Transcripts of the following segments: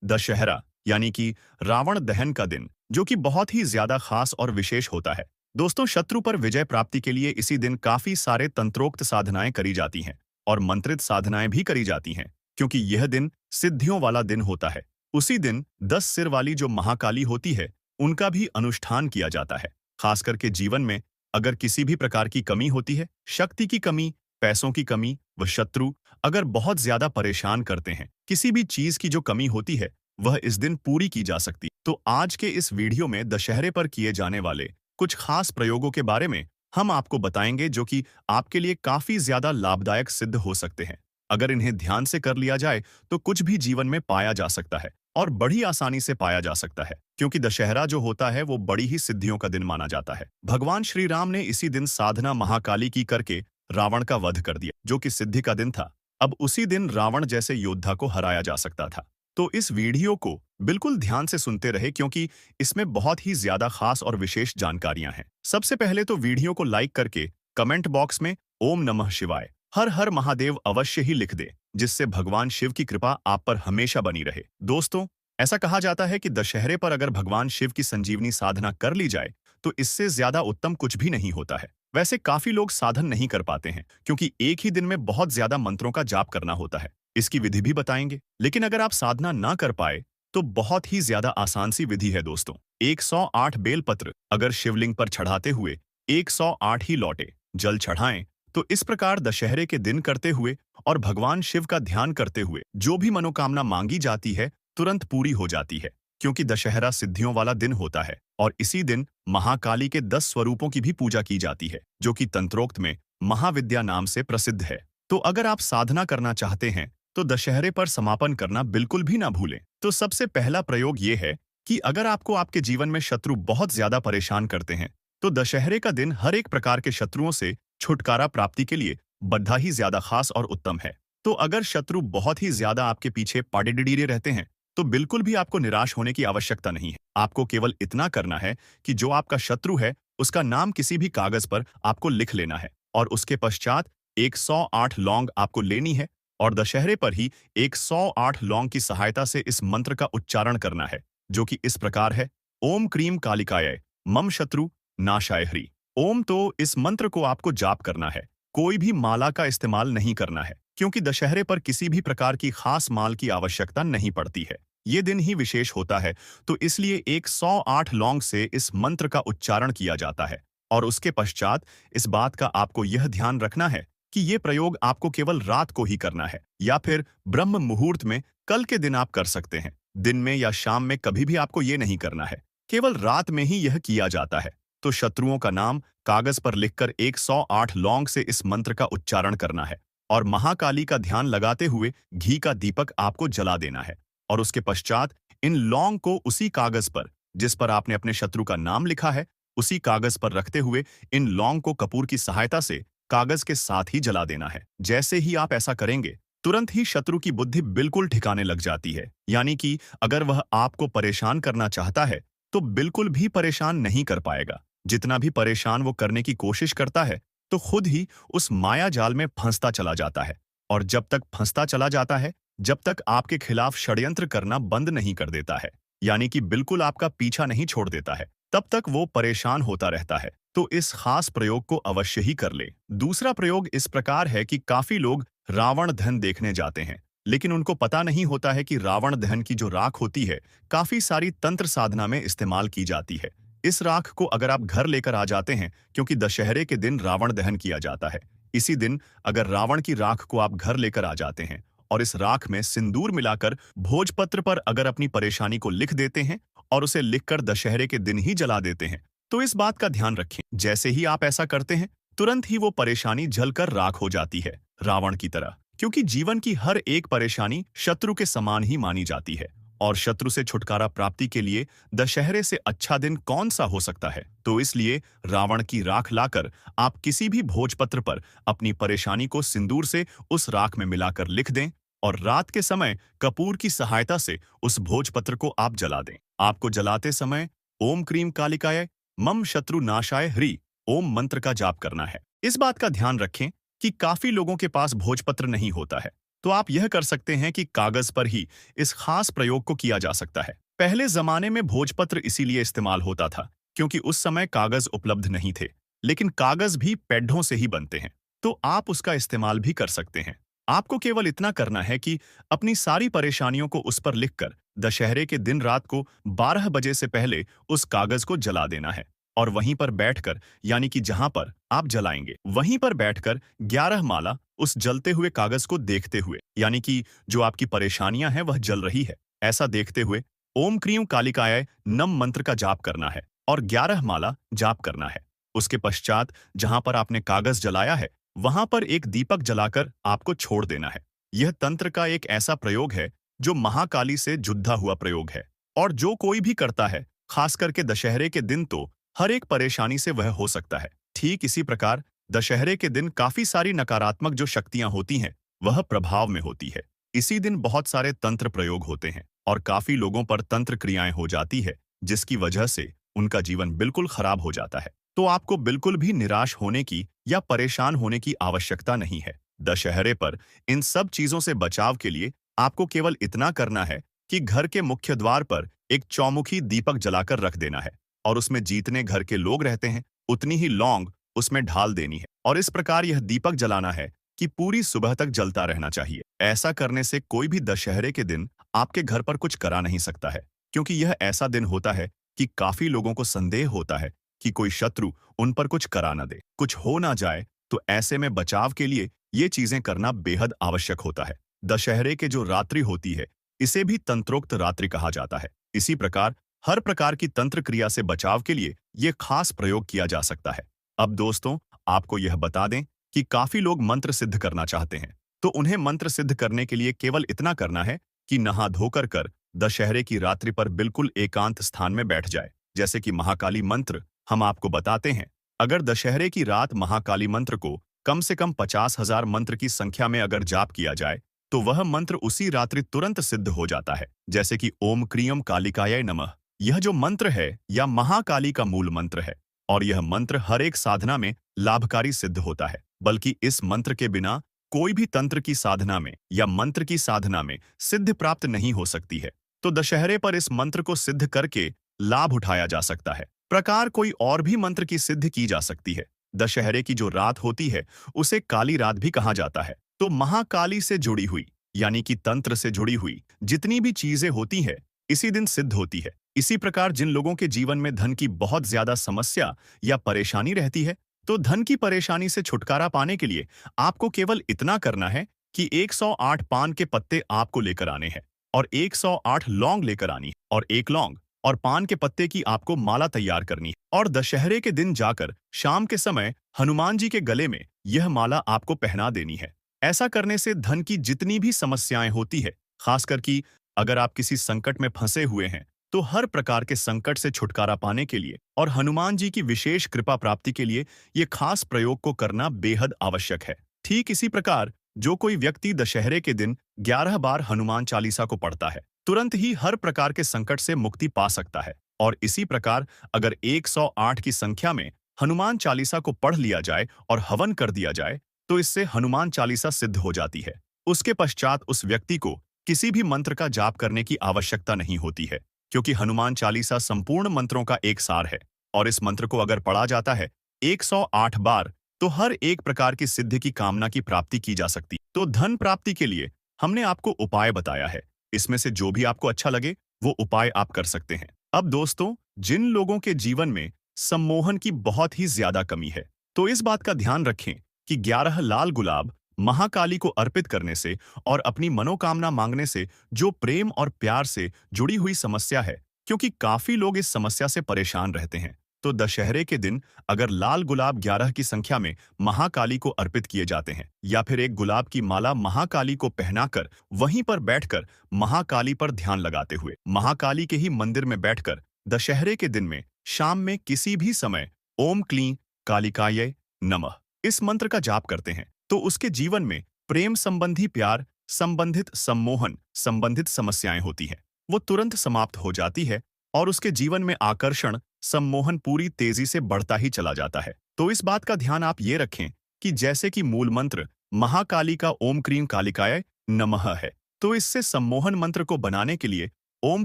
दशहरा यानी कि रावण दहन का दिन, जो कि बहुत ही ज्यादा खास और विशेष होता है। दोस्तों, शत्रु पर विजय प्राप्ति के लिए इसी दिन काफी सारे तंत्रोक्त साधनाएं करी जाती हैं और मंत्रित साधनाएं भी करी जाती हैं, क्योंकि यह दिन सिद्धियों वाला दिन होता है। उसी दिन 10 सिर वाली जो महाकाली होती है, उनका भी अनुष्ठान किया जाता है। खास करके जीवन में अगर किसी भी प्रकार की कमी होती है, शक्ति की कमी, पैसों की कमी, व शत्रु अगर बहुत ज्यादा परेशान करते हैं, किसी भी चीज की जो कमी होती है, वह इस दिन पूरी की जा सकती है। तो आज के इस वीडियो में दशहरे पर किए जाने वाले कुछ खास प्रयोगों के बारे में हम आपको बताएंगे, जो कि आपके लिए काफी ज्यादा लाभदायक सिद्ध हो सकते हैं। अगर इन्हें ध्यान से कर लिया जाए तो कुछ भी जीवन में पाया जा सकता है और बड़ी आसानी से पाया जा सकता है, क्योंकि दशहरा जो होता है वो बड़ी ही सिद्धियों का दिन माना जाता है। भगवान श्री राम ने इसी दिन साधना महाकाली की करके रावण का वध कर दिया, जो कि सिद्धि का दिन था। अब उसी दिन रावण जैसे योद्धा को हराया जा सकता था। तो इस वीडियो को बिल्कुल ध्यान से सुनते रहे, क्योंकि इसमें बहुत ही ज्यादा खास और विशेष जानकारियां हैं। सबसे पहले तो वीडियो को लाइक करके कमेंट बॉक्स में ओम नमः शिवाय, हर हर महादेव अवश्य ही लिख दे, जिससे भगवान शिव की कृपा आप पर हमेशा बनी रहे। दोस्तों, ऐसा कहा जाता है कि दशहरे पर अगर भगवान शिव की संजीवनी साधना कर ली जाए तो इससे ज्यादा उत्तम कुछ भी नहीं होता है। वैसे काफी लोग साधन नहीं कर पाते हैं, क्योंकि एक ही दिन में बहुत ज्यादा मंत्रों का जाप करना होता है। इसकी विधि भी बताएंगे, लेकिन अगर आप साधना ना कर पाए तो बहुत ही ज्यादा आसान सी विधि है दोस्तों। 108 बेलपत्र अगर शिवलिंग पर चढ़ाते हुए 108 ही लौटे जल चढ़ाएं, तो इस प्रकार दशहरे के दिन करते हुए और भगवान शिव का ध्यान करते हुए जो भी मनोकामना मांगी जाती है तुरंत पूरी हो जाती है, क्योंकि दशहरा सिद्धियों वाला दिन होता है। और इसी दिन महाकाली के 10 स्वरूपों की भी पूजा की जाती है, जो कि तंत्रोक्त में महाविद्या नाम से प्रसिद्ध है। तो अगर आप साधना करना चाहते हैं तो दशहरे पर समापन करना बिल्कुल भी ना भूलें। तो सबसे पहला प्रयोग ये है कि अगर आपको आपके जीवन में शत्रु बहुत ज्यादा परेशान करते हैं, तो दशहरे का दिन हर एक प्रकार के शत्रुओं से छुटकारा प्राप्ति के लिए बड़ा ही ज्यादा खास और उत्तम है। तो अगर शत्रु बहुत ही ज्यादा आपके पीछे पाडेडिडीरे रहते हैं, तो बिल्कुल भी आपको निराश होने की आवश्यकता नहीं है। आपको केवल इतना करना है कि जो आपका शत्रु है उसका नाम किसी भी कागज पर आपको लिख लेना है, और उसके पश्चात 108 लौंग आपको लेनी है, और दशहरे पर ही 108 लौंग की सहायता से इस मंत्र का उच्चारण करना है, जो कि इस प्रकार है: ओम क्रीम कालिकाय मम शत्रु नाशाय ह्री। ओम, तो इस मंत्र को आपको जाप करना है, कोई भी माला का इस्तेमाल नहीं करना है, क्योंकि दशहरे पर किसी भी प्रकार की खास माल की आवश्यकता नहीं पड़ती है। ये दिन ही विशेष होता है, तो इसलिए 108 लौंग से इस मंत्र का उच्चारण किया जाता है। और उसके पश्चात इस बात का आपको यह ध्यान रखना है कि ये प्रयोग आपको केवल रात को ही करना है, या फिर ब्रह्म मुहूर्त में कल के दिन आप कर सकते हैं। दिन में या शाम में कभी भी आपको ये नहीं करना है, केवल रात में ही यह किया जाता है। तो शत्रुओं का नाम कागज पर लिखकर 108 लौंग से इस मंत्र का उच्चारण करना है, और महाकाली का ध्यान लगाते हुए घी का दीपक आपको जला देना है। और उसके पश्चात इन लौंग को उसी कागज पर जिस पर आपने अपने शत्रु का नाम लिखा है, उसी कागज पर रखते हुए इन लौंग को कपूर की सहायता से कागज के साथ ही जला देना है। जैसे ही आप ऐसा करेंगे, तुरंत ही शत्रु की बुद्धि बिल्कुल ठिकाने लग जाती है, यानी कि अगर वह आपको परेशान करना चाहता है तो बिल्कुल भी परेशान नहीं कर पाएगा। जितना भी परेशान वो करने की कोशिश करता है, तो खुद ही उस माया जाल में फंसता चला जाता है। और जब तक फंसता चला जाता है, जब तक आपके खिलाफ षड्यंत्र करना बंद नहीं कर देता है, यानी कि बिल्कुल आपका पीछा नहीं छोड़ देता है, तब तक वो परेशान होता रहता है। तो इस खास प्रयोग को अवश्य ही कर ले। दूसरा प्रयोग इस प्रकार है कि काफी लोग रावण दहन देखने जाते हैं, लेकिन उनको पता नहीं होता है कि रावण दहन की जो राख होती है, काफी सारी तंत्र साधना में इस्तेमाल की जाती है। इस राख को अगर आप घर लेकर आ जाते हैं, क्योंकि दशहरे के दिन रावण दहन किया जाता है, इसी दिन अगर रावण की राख को आप घर लेकर आ जाते हैं और इस राख में सिंदूर मिलाकर भोजपत्र पर अगर अपनी परेशानी को लिख देते हैं और उसे लिखकर दशहरे के दिन ही जला देते हैं, तो इस बात का ध्यान रखें, जैसे ही आप ऐसा करते हैं तुरंत ही वो परेशानी जलकर राख हो जाती है, रावण की तरह। क्योंकि जीवन की हर एक परेशानी शत्रु के समान ही मानी जाती है, और शत्रु से छुटकारा प्राप्ति के लिए दशहरे से अच्छा दिन कौन सा हो सकता है। तो इसलिए रावण की राख लाकर आप किसी भी भोजपत्र पर अपनी परेशानी को सिंदूर से उस राख में मिलाकर लिख दें, और रात के समय कपूर की सहायता से उस भोजपत्र को आप जला दें। आपको जलाते समय ओम क्रीम कालिकाय मम शत्रु नाशाय ह्री ओम मंत्र का जाप करना है। इस बात का ध्यान रखें कि काफी लोगों के पास भोजपत्र नहीं होता है, तो आप यह कर सकते हैं कि कागज पर ही इस खास प्रयोग को किया जा सकता है। पहले जमाने में भोजपत्र इसीलिए इस्तेमाल होता था क्योंकि उस समय कागज उपलब्ध नहीं थे, लेकिन कागज भी पेड़ों से ही बनते हैं, तो आप उसका इस्तेमाल भी कर सकते हैं। आपको केवल इतना करना है कि अपनी सारी परेशानियों को उस पर लिखकर दशहरे के दिन रात को 12 बजे से पहले उस कागज को जला देना है। और वहीं पर बैठकर, यानी कि जहां पर आप जलाएंगे वहीं पर बैठकर 11 माला उस जलते हुए कागज को देखते हुए, यानी कि जो आपकी परेशानियां हैं वह जल रही है, ऐसा देखते हुए ओम क्रीम कालिकाय नम मंत्र का जाप करना है और 11 माला जाप करना है। उसके पश्चात जहां पर आपने कागज जलाया है वहां पर एक दीपक जलाकर आपको छोड़ देना है। यह तंत्र का एक ऐसा प्रयोग है जो महाकाली से जुद्धा हुआ प्रयोग है, और जो कोई भी करता है, खास करके दशहरे के दिन, तो हर एक परेशानी से वह हो सकता है। ठीक इसी प्रकार दशहरे के दिन काफी सारी नकारात्मक जो शक्तियां होती हैं वह प्रभाव में होती है। इसी दिन बहुत सारे तंत्र प्रयोग होते हैं और काफी लोगों पर तंत्र क्रियाएं हो जाती है, जिसकी वजह से उनका जीवन बिल्कुल खराब हो जाता है। तो आपको बिल्कुल भी निराश होने की या परेशान होने की आवश्यकता नहीं है। दशहरे पर इन सब चीजों से बचाव के लिए आपको केवल इतना करना है कि घर के मुख्य द्वार पर एक चौमुखी दीपक जलाकर रख देना है और उसमें जितने घर के लोग रहते हैं उतनी ही लौंग उसमें ढाल देनी है, और इस प्रकार यह दीपक जलाना है कि पूरी सुबह तक जलता रहना चाहिए। ऐसा करने से कोई भी दशहरे के दिन आपके घर पर कुछ करा नहीं सकता है, क्योंकि यह ऐसा दिन होता है कि काफी लोगों को संदेह होता है कि कोई शत्रु उन पर कुछ करा ना दे, कुछ हो ना जाए। तो ऐसे में बचाव के लिए ये चीजें करना बेहद आवश्यक होता है। दशहरे के जो रात्रि होती है इसे भी तंत्रोक्त रात्रि कहा जाता है। इसी प्रकार हर प्रकार की तंत्र क्रिया से बचाव के लिए ये खास प्रयोग किया जा सकता है। अब दोस्तों, आपको यह बता दें कि काफी लोग मंत्र सिद्ध करना चाहते हैं, तो उन्हें मंत्र सिद्ध करने के लिए केवल इतना करना है कि नहा धोकर कर दशहरे की रात्रि पर बिल्कुल एकांत स्थान में बैठ जाए। जैसे कि महाकाली मंत्र हम आपको बताते हैं। अगर दशहरे की रात महाकाली मंत्र को कम से कम 50,000 मंत्र की संख्या में अगर जाप किया जाए तो वह मंत्र उसी रात्रि तुरंत सिद्ध हो जाता है। जैसे कि ओम क्रीम कालिकाय नमः, यह जो मंत्र है यह महाकाली का मूल मंत्र है और यह मंत्र हर एक साधना में लाभकारी सिद्ध होता है। बल्कि इस मंत्र के बिना कोई भी तंत्र की साधना में या मंत्र की साधना में सिद्ध प्राप्त नहीं हो सकती है। तो दशहरे पर इस मंत्र को सिद्ध करके लाभ उठाया जा सकता है। प्रकार कोई और भी मंत्र की सिद्धि की जा सकती है। दशहरे की जो रात होती है उसे काली रात भी कहा जाता है। तो महाकाली से जुड़ी हुई, यानी कि तंत्र से जुड़ी हुई जितनी भी चीजें होती है इसी दिन सिद्ध होती है। इसी प्रकार जिन लोगों के जीवन में धन की बहुत ज्यादा समस्या या परेशानी रहती है, तो धन की परेशानी से छुटकारा पाने के लिए आपको केवल इतना करना है कि 108 पान के पत्ते आपको लेकर आने हैं और 108 लौंग लेकर आनी है और एक लौंग और पान के पत्ते की आपको माला तैयार करनी है और दशहरे के दिन जाकर शाम के समय हनुमान जी के गले में यह माला आपको पहना देनी है। ऐसा करने से धन की जितनी भी समस्याएं होती है, खासकर कि अगर आप किसी संकट में फंसे हुए हैं, तो हर प्रकार के संकट से छुटकारा पाने के लिए और हनुमान जी की विशेष कृपा प्राप्ति के लिए ये खास प्रयोग को करना बेहद आवश्यक है। ठीक इसी प्रकार जो कोई व्यक्ति दशहरे के दिन 11 बार हनुमान चालीसा को पढ़ता है, तुरंत ही हर प्रकार के संकट से मुक्ति पा सकता है। और इसी प्रकार अगर 108 की संख्या में हनुमान चालीसा को पढ़ लिया जाए और हवन कर दिया जाए, तो इससे हनुमान चालीसा सिद्ध हो जाती है। उसके पश्चात उस व्यक्ति को किसी भी मंत्र का जाप करने की आवश्यकता नहीं होती है, क्योंकि हनुमान चालीसा संपूर्ण मंत्रों का एक सार है और इस मंत्र को अगर पढ़ा जाता है 108 बार, तो हर एक प्रकार की सिद्धि की कामना की प्राप्ति की जा सकती। तो धन प्राप्ति के लिए हमने आपको उपाय बताया है, इसमें से जो भी आपको अच्छा लगे वो उपाय आप कर सकते हैं। अब दोस्तों, जिन लोगों के जीवन में सम्मोहन की बहुत ही ज्यादा कमी है, तो इस बात का ध्यान रखें कि 11 लाल गुलाब महाकाली को अर्पित करने से और अपनी मनोकामना मांगने से जो प्रेम और प्यार से जुड़ी हुई समस्या है, क्योंकि काफी लोग इस समस्या से परेशान रहते हैं, तो दशहरे के दिन अगर लाल गुलाब 11 की संख्या में महाकाली को अर्पित किए जाते हैं या फिर एक गुलाब की माला महाकाली को पहनाकर वहीं पर बैठकर महाकाली पर ध्यान लगाते हुए महाकाली के ही मंदिर में बैठकर दशहरे के दिन में शाम में किसी भी समय ओम क्लीं कालिकाय नमः इस मंत्र का जाप करते हैं, तो उसके जीवन में प्रेम संबंधी प्यार संबंधित सम्मोहन संबंधित समस्याएं होती हैं, वो तुरंत समाप्त हो जाती है और उसके जीवन में आकर्षण सम्मोहन पूरी तेजी से बढ़ता ही चला जाता है। तो इस बात का ध्यान आप ये रखें कि जैसे कि मूल मंत्र महाकाली का ओम क्रीम कालिकाय नमः है। तो इससे सम्मोहन मंत्र को बनाने के लिए ओम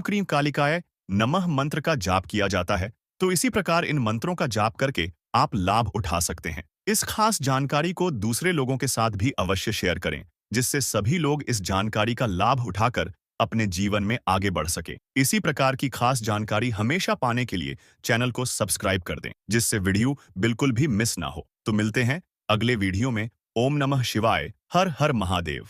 क्रीम कालिकाय नमः मंत्र का जाप किया जाता है। तो इसी प्रकार इन मंत्रों का जाप करके आप लाभ उठा सकते हैं। इस खास जानकारी को दूसरे लोगों के साथ भी अवश्य शेयर करें, जिससे सभी लोग इस जानकारी का लाभ उठाकर अपने जीवन में आगे बढ़ सके। इसी प्रकार की खास जानकारी हमेशा पाने के लिए चैनल को सब्सक्राइब कर दें, जिससे वीडियो बिल्कुल भी मिस ना हो। तो मिलते हैं अगले वीडियो में। ओम नमः शिवाय। हर हर महादेव।